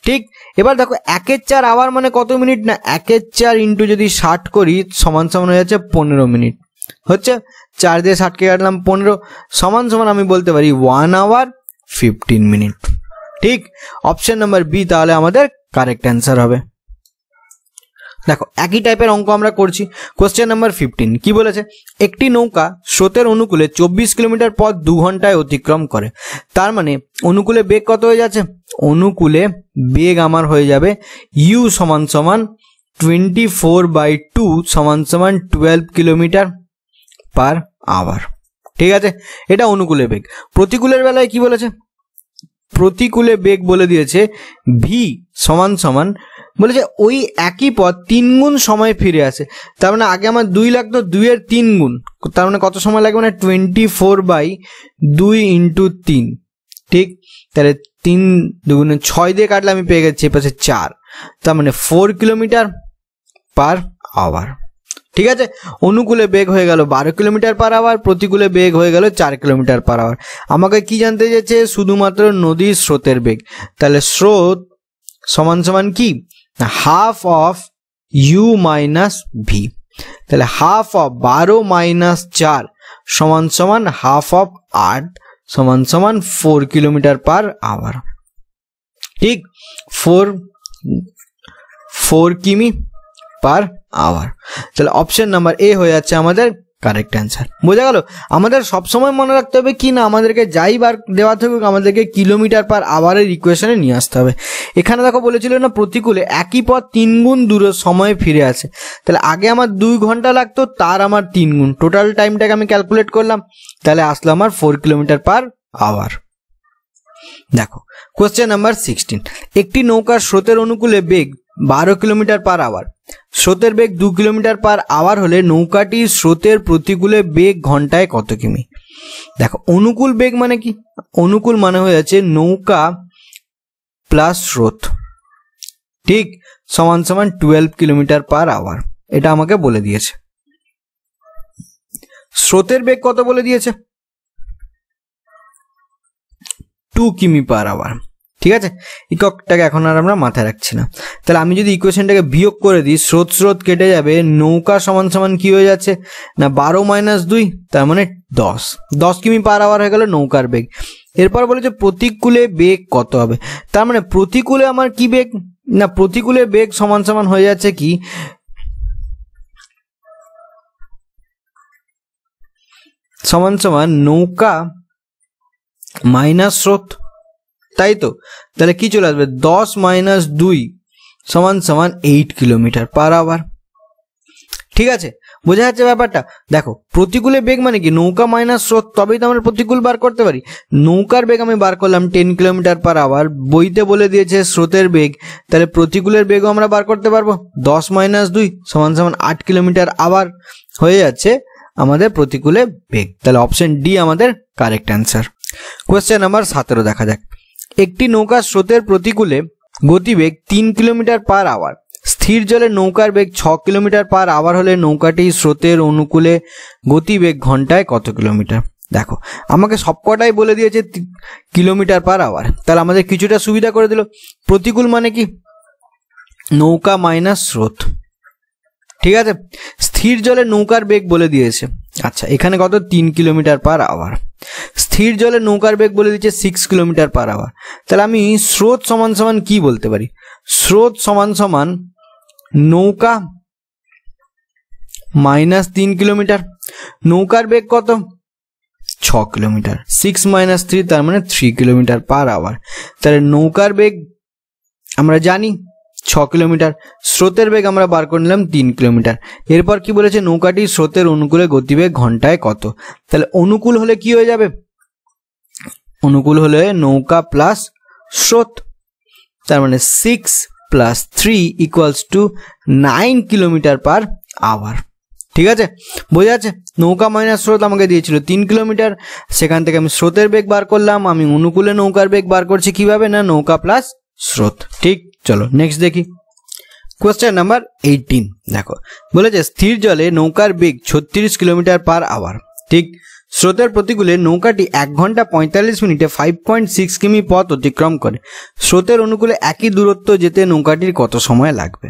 ঠিক, এবার দেখো 1/4 আওয়ার মানে কত মিনিট? না 1/4 ইন্টু যদি 60 করি সমান সমান হয়ে যাচ্ছে 15 মিনিট হচ্ছে। 4 দিয়ে 60 কে কাটলাম 15, সমান সমান আমি বলতে পারি 1 আওয়ার 15 মিনিট। ঠিক, অপশন নাম্বার বি তাহলে আমাদের কারেক্ট অ্যান্সার হবে। দেখো একই টাইপের অঙ্ক আমরা করছি। কোশ্চেন নাম্বার 15 কি বলেছে? একটি নৌকা স্রোতের অনুকূলে 24 কিলোমিটার পথ 2 ঘন্টায় অতিক্রম করে, তার মানে অনুকূলে বেগ কত হয়ে যাচ্ছে? অনুকূলে বেগ আমার হয়ে যাবে ইউ সমান সমান 24/2 সমান সমান 12 কিলোমিটার পার আওয়ার। ঠিক আছে, এটা অনুকূলে বেগ। প্রতিকূলের বেলায় কি বলেছে? প্রতিকূলে বেগ বলে দিয়েছে ভি সমান সমান, বলেছে ওই একই পথ 3 গুণ সময় ফিরে আসে। তার মানে আগে আমার 2 লাগতো, 2 এর 3 গুণ, তার মানে কত সময় লাগবে? না 24/2 ইন্টু 3। ঠিক, তাহলে 3 2 6 দিয়ে কাটলে আমি পেয়ে গেছি এপাশে 4, তার মানে 4 কিলোমিটার পার আওয়ার। ঠিক আছে, অনুকূলে বেগ হয়ে গেল 12 কিলোমিটার পার আওয়ার, প্রতিকূলে বেগ হয়ে গেল 4 কিলোমিটার পার আওয়ার। আমাকে কি জানতে চেয়েছে? শুধুমাত্র নদীর স্রোতের বেগ। তাহলে স্রোত সমান সমান কি? Half of you minus V. তাহলে হাফ অফ 12 - 4 সমান সমান হাফ অফ 8 সমান সমান 4 কিলোমিটার পার আওয়ার। ঠিক, 4 কিমি পার আওয়ার। তাহলে অপশন নাম্বার এ হয়ে যাচ্ছে আমাদের কারেক্ট অ্যান্সার। বোঝা গেল? আমাদের সবসময় মনে রাখতে হবে কি না, আমাদেরকে যাই বার দেওয়া থাকুক আমাদেরকে কিলোমিটার পার আওয়ারের ইকুয়েশনে নিয়ে আসতে হবে। এখানে দেখো বলেছিল না প্রতিকূলে একই পথ 3 গুণ দূরে সময়ে ফিরে আসে। তাহলে আগে আমার 2 ঘন্টা লাগতো, তার আমার 3 গুণ। টোটাল টাইমটাকে আমি ক্যালকুলেট করলাম, তাহলে আসলো আমার 4 কিলোমিটার পার আওয়ার। দেখো কোশ্চেন নাম্বার 16, একটি নৌকার স্রোতের অনুকূলে বেগ 12 কিলোমিটার পার আওয়ার। স্রোতের বেগ 2 কিলোমিটার পার আওয়ার হলে নৌকাটি স্রোতের প্রতিকূলে বেগ ঘন্টায় কত কিমি? দেখো অনুকূল বেগ মানে কি? অনুকূল মানে হয়ে যাচ্ছে নৌকা প্লাস স্রোত, ঠিক, সমান সমান 12 কিলোমিটার পার আওয়ার। এটা আমাকে বলে দিয়েছে। স্রোতের বেগ কত বলে দিয়েছে? 2 কিমি পার আওয়ার। ঠিক আছে, এককটাকে এখন আর আমরা মাথায় রাখছি না। তাহলে আমি যদি ইকুয়েশনটাকে বিয়োগ করে দিই, স্রোত কেটে যাবে, নৌকা সমান সমান কি হয়ে যাচ্ছে না 12 মাইনাস 2, তার মানে 10 কিমি পার আওয়ার হয়ে গেল নৌকার বেগ। এরপর বলেছে প্রতিকূলে বেগ কত হবে। তার মানে প্রতিকূলে আমার কি বেগ না, প্রতিকূলে বেগ সমান সমান হয়ে যাচ্ছে কি সমান সমান নৌকা মাইনাস স্রোত, তাই তো? তাহলে কি চলে আসবে 10 মাইনাস 2 সমান সমান 8 কিলোমিটার পার আওয়ার। ঠিক আছে, বোঝা যাচ্ছে ব্যাপারটা? দেখো প্রতিকূলে বেগ মানে কি নৌকা মাইনাস স্রোত, তবেই তো আমরা প্রতিকূল বার করতে পারি। নৌকার বেগ আমি বার করলাম 10 কিলোমিটার পার আওয়ার, বইতে বলে দিয়েছে স্রোতের বেগ, তাহলে প্রতিকূলের বেগও আমরা বার করতে পারবো। 10 মাইনাস 2 সমান সমান 8 কিলোমিটার আওয়ার হয়ে যাচ্ছে আমাদের প্রতিকূলে বেগ। তাহলে অপশন ডি আমাদের কারেক্ট অ্যান্সার। কোয়েশ্চেন নাম্বার 17 দেখা যাক, একটি নৌকার স্রোতের প্রতিকূলে গতিবেগ 3 কিলোমিটার পার আওয়ার। স্থির জলে নৌকার বেগ 6 কিলোমিটার পার আওয়ার হলে নৌকাটি স্রোতের অনুকূলে গতিবেগ ঘন্টায় কত কিলোমিটার? দেখো আমাকে সবকটাই বলে দিয়েছে কিলোমিটার পার আওয়ার, তাহলে আমাদের কিছুটা সুবিধা করে দিল। প্রতিকূল মানে কি নৌকা মাইনাস স্রোত, ঠিক আছে। স্থির জলে নৌকার বেগ বলে দিয়েছে, আচ্ছা এখানে কত 3 কিলোমিটার পার আওয়ার। স্থির জলে নৌকার বেগ বলে দিচ্ছে 6 কিলোমিটার পার আওয়ার। তাহলে আমি স্রোত সমান সমান কি বলতে পারি? স্রোত সমান সমান নৌকা মাইনাস 3 কিলোমিটার, নৌকার বেগ কত 6 কিলোমিটার, 6 মাইনাস 3 তার মানে 3 কিলোমিটার পার আওয়ার। তাহলে নৌকার বেগ আমরা জানি 6 কিলোমিটার, স্রোতের বেগ আমরা বার করে নিলাম 3 কিলোমিটার। এরপর কি বলেছে নৌকাটি স্রোতের অনুকূলে গতিবেগ ঘন্টায় কত। তাহলে অনুকূল হলে কি হয়ে যাবে, অনুকূল হলে নৌকা প্লাস স্রোত, তার মানে 6 plus 3 equals to 9 kilometre per hour. ঠিক আছে, বোঝা যাচ্ছে? নৌকা মাইনাস স্রোত আমাকে দিয়েছিল 3 কিলোমিটার, সেখান থেকে আমি স্রোতের বেগ বার করলাম। আমি অনুকূলে নৌকার বেগ বার করছি কিভাবে না নৌকা প্লাস স্রোত। ঠিক, চলো নেক্সট দেখি। কোয়েশ্চেন নাম্বার 18 দেখো বলেছে স্থির জলে নৌকার বেগ 36 কিলোমিটার পার আওয়ার। ঠিক, স্রোতের প্রতিকূলে নৌকাটি 1 ঘন্টা 45 মিনিটে 5.6 কিমি পথ অতিক্রম করে। স্রোতের অনুকূলে একই দূরত্ব যেতে নৌকাটির কত সময় লাগবে?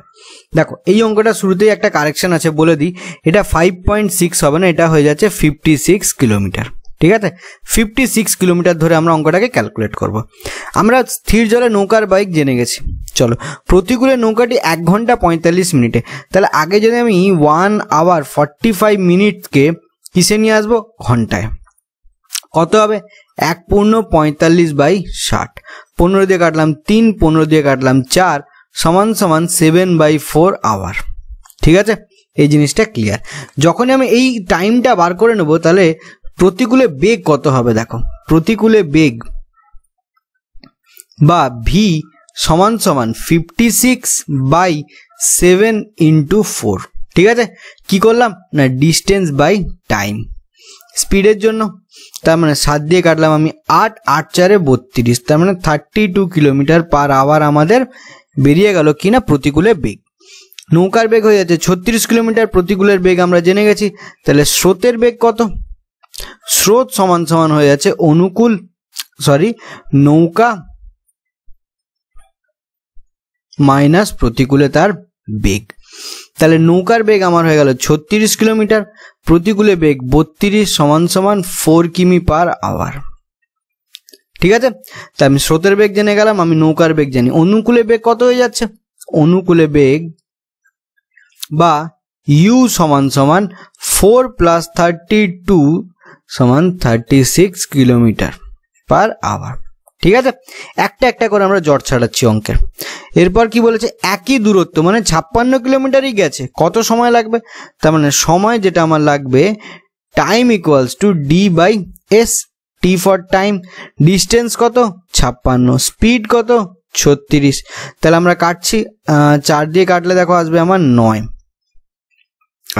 দেখো এই অঙ্কটা শুরুতেই একটা কারেকশন আছে, বলে দিই। এটা 5.6 হবে না, এটা হয়ে যাচ্ছে 56 কিলোমিটার। ঠিক আছে, 56 কিলোমিটার ধরে আমরা অঙ্কটাকে ক্যালকুলেট করব। আমরা স্থির জলে নৌকার বেগ জেনে গেছি। চলো প্রতিকূলে নৌকাটি 1 ঘন্টা 45 মিনিটে, তাহলে আগে যদি আমি 1 আওয়ার 45 মিনিটকে কিসে নিয়ে আসবো ঘন্টায়, কত হবে 1 পূর্ণ 45/60, 15 দিয়ে কাটলাম 3, 15 দিয়ে কাটলাম 4 সমান সমান 7/4 আওয়ার। ঠিক আছে, এই জিনিসটা ক্লিয়ার। যখনই আমি এই টাইমটা বার করে নেব তাহলে প্রতিকূলে বেগ কত হবে। দেখো প্রতিকূলে বেগ বা ভি সমান সমান 56/7 × 4। ঠিক আছে, কি করলাম না ডিস্টেন্স বাই টাইম, স্পিডের জন্য। তার মানে 7 দিয়ে কাটলাম আমি 8, 8 4 32, তার মানে 32 কিলোমিটার পার আওয়ার আমাদের বেরিয়ে গেল কিনা প্রতিকূলে বেগ। নৌকার বেগ হয়ে যাচ্ছে 36 কিলোমিটার, প্রতিকূলের বেগ আমরা জেনে গেছি। তাহলে স্রোতের বেগ কত? স্রোত সমান সমান হয়ে যাচ্ছে নৌকা মাইনাস প্রতিকূলে তার বেগ। তাহলে নৌকার বেগ আমার হয়ে গেল 36 কিলোমিটার, প্রতিকূলে বেগ 32 সমান সমান 4 কিমি পার আওয়ার। ঠিক আছে, তাই আমি স্রোতের বেগ জেনে গেলাম, আমি নৌকার বেগ জানি। অনুকূলে বেগ কত হয়ে যাচ্ছে? অনুকূলে বেগ বা u সমান সমান 4 + 32 সমান 36 কিলোমিটার পার আওয়ার। ঠিক আছে, একটা একটা করে আমরা জট ছাড়াচ্ছি অঙ্কের। এরপর কি বলেছে? একই দূরত্ব মানে 56 কিলোমিটারই গেছে, কত সময় লাগবে? তার মানে সময় যেটা আমার লাগবে, time equals to d/s, t for time, distance কত? 56, স্পিড কত? 36। তাহলে আমরা কাটছি, 4 দিয়ে কাটলে দেখো আসবে আমার 9।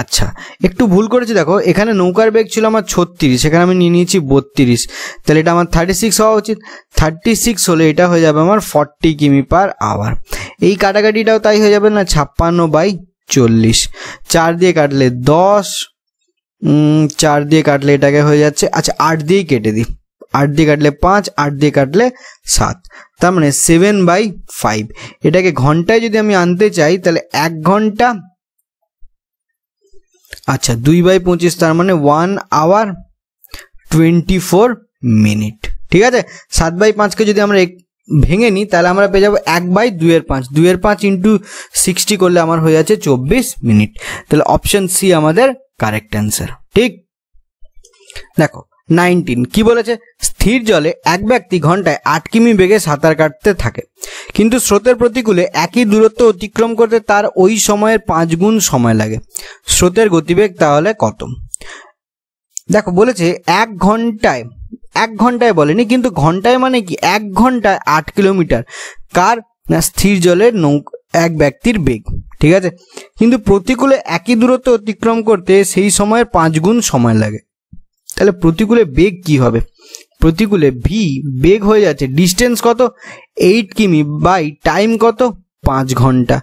আচ্ছা, একটু ভুল করেছি, দেখো এখানে নৌকার বেগ ছিল আমার 36, সেখানে আমি নিয়ে নিয়েছি 32, তাহলে এটা আমার 36 হওয়া উচিত। 36 হলে এটা হয়ে যাবে আমার 40 কিমি পার আওয়ার। এই কাটাকাটিটাও তাই হয়ে যাবে না, 56/40, 4 দিয়ে কাটলে 10, 4 দিয়ে কাটলে এটাকে হয়ে যাচ্ছে, আচ্ছা 8 দিয়েই কেটে দিই, 8 দিয়ে কাটলে 5, 8 দিয়ে কাটলে 7, তার মানে 7/5। এটাকে ঘন্টায় যদি আমি আনতে চাই তাহলে 1 ঘন্টা, আচ্ছা 2/25, তার মানে 1 আওয়ার 24 মিনিট। ঠিক আছে, 7/5কে যদি আমরা ভেঙে নিই তাহলে আমরা পেয়ে যাবো 1/2/5, 2/5 ইন্টু 60 করলে আমার হয়ে যাচ্ছে 24 মিনিট। তাহলে অপশন সি আমাদের কারেক্ট অ্যান্সার। ঠিক, দেখো 19 কি বলেছে? স্থির জলে এক ব্যক্তি ঘন্টায় 8 কিমি বেগে সাঁতার কাটতে থাকে, কিন্তু স্রোতের প্রতিকূলে একই দূরত্ব অতিক্রম করতে তার ওই সময়ের 5 গুণ সময় লাগে। স্রোতের গতিবেগ তাহলে কত? দেখো বলেছে 1 ঘন্টায় বলেনি, কিন্তু ঘন্টায় মানে কি? 1 ঘন্টায় 8 কিলোমিটার, কার? না স্থির জলের এক ব্যক্তির বেগ। ঠিক আছে, কিন্তু প্রতিকূলে একই দূরত্ব অতিক্রম করতে সেই সময়ের 5 গুণ সময় লাগে। তাহলে প্রতিকূলে বেগ কি হবে? প্রতিকূলে ভি বেগ হয়ে যাচ্ছে, ডিস্টেন্স কত? 8 কিমি বাই টাইম কত? 5 ঘন্টা,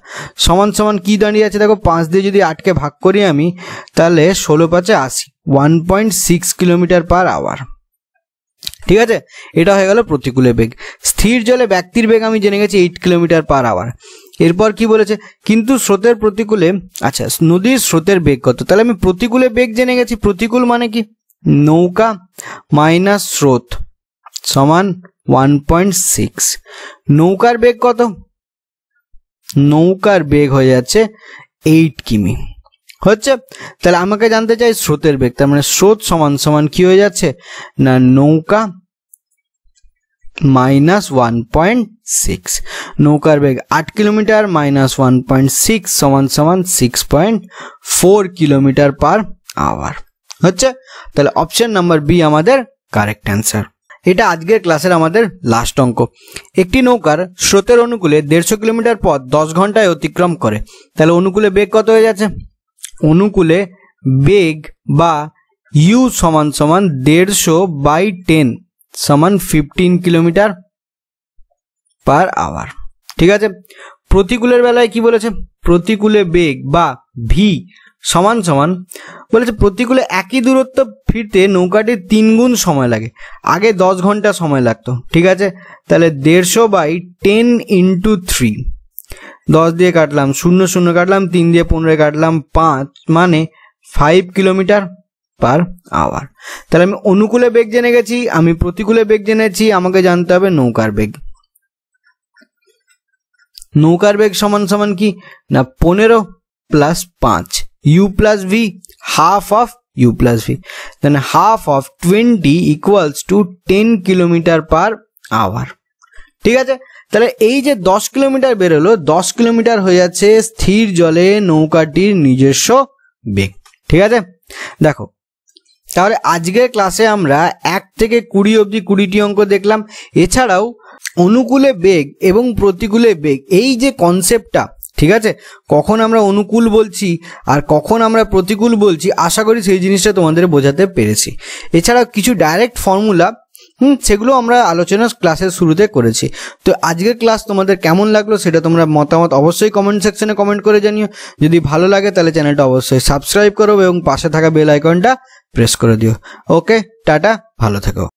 সমান সমান কি দাঁড়িয়ে আছে? দেখো 5 দিয়ে যদি 8কে ভাগ করি আমি, তাহলে 16×5 = 80, 1.6 কিলোমিটার পার আওয়ার। ঠিক আছে, এটা হয়ে গেল প্রতিকূলে বেগ। স্থির জলে ব্যক্তির বেগ আমি জেনে গেছি 8 কিলোমিটার পার আওয়ার। এরপর কি বলেছে? কিন্তু স্রোতের প্রতিকূলে, আচ্ছা নদীর স্রোতের বেগ কত? তাহলে আমি প্রতিকূলে বেগ জেনে গেছি। প্রতিকূল মানে কি? নৌকা মাইনাস স্রোত সমান 1.6। নৌকার বেগ কত? নৌকার বেগ হয়ে যাচ্ছে 8 কিমি হচ্ছে। তাহলে আমাকে জানতে চাই স্রোতের বেগ, তার মানে স্রোত সমান সমান কি হয়ে যাচ্ছে? না নৌকা মাইনাস 1.6। নৌকার বেগ 8 কিলোমিটার মাইনাস 1.6 সমান সমান 6.4 কিলোমিটার পার আওয়ার হচ্ছে। তাহলে অপশন নাম্বার বি আমাদের কারেক্ট অ্যান্সার। এটা আজকের ক্লাসের আমাদের লাস্ট অঙ্ক। একটি নৌকার স্রোতের অনুকূলে 150 কিলোমিটার পথ 10 ঘন্টায় অতিক্রম করে, তাহলে অনুকূলে বেগ কত হয়ে যাচ্ছে? অনুকূলে বেগ বা ইউ সমান সমান 150/10 সমান 15 কিলোমিটার পার আওয়ার। ঠিক আছে, প্রতিকূলের বেলায় কি বলেছে? প্রতিকূলে বেগ বা ভি সমান সমান বলেছে প্রতিকূলে একই দূরত্ব ফিরতে নৌকাটির 3 গুণ সময় লাগে, আগে 10 ঘন্টা সময় লাগতো। ঠিক আছে, তাহলে 150/10 × 3, 10 দিয়ে কাটলাম 0 0 কাটলাম, 3 দিয়ে 15 কাটলাম 5, মানে 5 কিলোমিটার পার আওয়ার। তাহলে আমি অনুকূলে বেগ জেনে গেছি, আমি প্রতিকূলে বেগ জেনেছি, আমাকে জানতে হবে নৌকার বেগ। নৌকার বেগ সমান সমান কি? না 15 + 5 u + v, half of u + v, then half of 20 = 10 kilometre per hour. ঠিক আছে, তাহলে এই যে 10 কিলোমিটার বেরোলো, 10 কিলোমিটার হয়ে যাচ্ছে স্থির জলে নৌকাটির নিজস্ব বেগ। ঠিক আছে, দেখো তাহলে আজকের ক্লাসে আমরা 1 থেকে 20 অবধি 20টি অঙ্ক দেখলাম। এছাড়াও অনুকূলে বেগ এবং প্রতিকূলে বেগ, এই যে কনসেপ্টটা, ঠিক আছে, কখন আমরা অনুকূল বলছি আর কখন আমরা প্রতিকূল বলছি, আশা করি সেই জিনিসটা তোমাদের বোঝাতে পেরেছি। এছাড়াও কিছু ডাইরেক্ট ফর্মুলা সেগুলো আমরা আলোচনা ক্লাসের শুরুতে করেছি। তো আজকের ক্লাস তোমাদের কেমন লাগলো সেটা তোমরা মতামত অবশ্যই কমেন্ট সেকশনে কমেন্ট করে জানিও। যদি ভালো লাগে তাহলে চ্যানেলটা অবশ্যই সাবস্ক্রাইব করো এবং পাশে থাকা বেল আইকনটা প্রেস করে দিও। ওকে, টাটা, ভালো থেকো।